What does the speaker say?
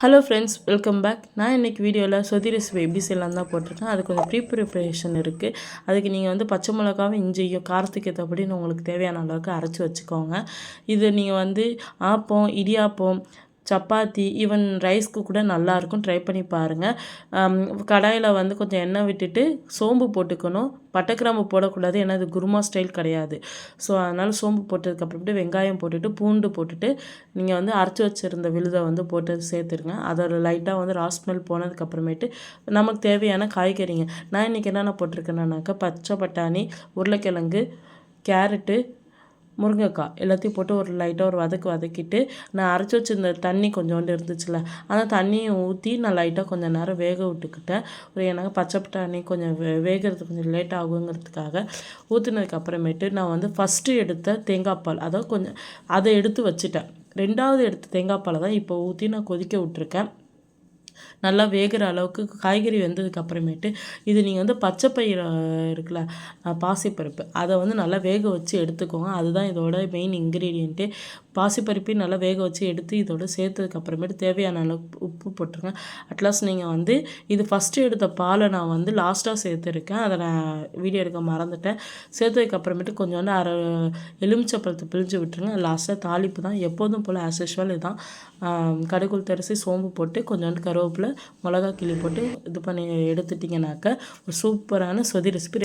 Hello friends, welcome back. நான் இன்றைக்கி வீடியோவில் சொதி ரெசிபி எப்படி செய்யலாம் தான் போட்டிருக்கேன். அது கொஞ்சம் ப்ரிப்பரேஷன் இருக்குது. அதுக்கு நீங்கள் பச்சை மிளகாவும் இஞ்சியும் காரத்துக்கு ஏற்றபடி உங்களுக்கு தேவையான அளவுக்கு அரைச்சி வச்சுக்கோங்க. இது நீங்கள் ஆப்பம், இடியாப்பம், சப்பாத்தி, ஈவன் ரைஸ்க்கு கூட நல்லாயிருக்கும். ட்ரை பண்ணி பாருங்கள். கடாயில் கொஞ்சம் எண்ணெய் விட்டுட்டு சோம்பு போட்டுக்கணும். பட்டை கிராம்பு போடக்கூடாது, ஏன்னா இது குருமா ஸ்டைல் கிடையாது. ஸோ அதனால் சோம்பு போட்டதுக்கப்புறமேட்டு வெங்காயம் போட்டுட்டு பூண்டு போட்டுட்டு நீங்கள் அரைச்சி வச்சுருந்த விழுதை போட்டு சேர்த்துருங்க. அதோட லைட்டாக ராஸ்மெல் போனதுக்கப்புறமேட்டு நமக்கு தேவையான காய்கறிங்க. நான் இன்றைக்கி என்னென்ன போட்டிருக்கேன்னாக்கா பச்சை பட்டாணி, உருளைக்கிழங்கு, கேரட்டு, முருங்கைக்காய் எல்லாத்தையும் போட்டு லைட்டாக ஒரு வதக்கிட்டு நான் அரைச்சி வச்சுருந்த தண்ணி கொஞ்சோண்டு இருந்துச்சுல, அந்த தண்ணியை ஊற்றி நான் லைட்டாக கொஞ்சம் நேரம் வேக விட்டுக்கிட்டேன். எனக்கு பச்சை பட்டாணி கொஞ்சம் வேகிறதுக்கு கொஞ்சம் லேட் ஆகுங்கிறதுக்காக ஊற்றினதுக்கப்புறமேட்டு நான் ஃபஸ்ட்டு எடுத்த தேங்காய் பால் அதை எடுத்து வச்சுட்டேன். ரெண்டாவது எடுத்த தேங்காய் பாலை தான் இப்போ ஊற்றி நான் கொதிக்க விட்டுருக்கேன். நல்லா வேகிற அளவுக்கு காய்கறி வெந்ததுக்கு அப்புறமேட்டு இது நீங்கள் பச்சை பயிறு இருக்குல்ல, பாசிப்பருப்பு, அதை நல்லா வேக வச்சு எடுத்துக்கோங்க. அதுதான் இதோட மெயின் இன்க்ரீடியண்ட்டு. பாசிப்பருப்பையும் நல்லா வேக வச்சு எடுத்து இதோட சேர்த்ததுக்கு அப்புறமேட்டு தேவையான அளவுக்கு உப்பு போட்டுருங்க. அட்லாஸ்ட் நீங்கள் இது ஃபஸ்ட்டு எடுத்த பாலை நான் லாஸ்ட்டாக சேர்த்துருக்கேன். அதை நான் வீடியோ எடுக்க மறந்துட்டேன். சேர்த்ததுக்கு அப்புறமேட்டு கொஞ்சோண்டு அரை எலுமிச்சப்பழத்தை பிழிஞ்சு விட்டுருங்க. லாஸ்ட்டாக தாளிப்பு தான் எப்போதும் போல் ஆஸ் யூஷுவல் இதுதான். கடுகு உளுத்தரிசி சோம்பு போட்டு கொஞ்சோண்டு கருவேப்பிலை, மிளகா கிள்ளி போட்டு இது பண்ணி எடுத்துட்டிங்கனாக்க ஒரு சூப்பரான சொதி ரெசிபி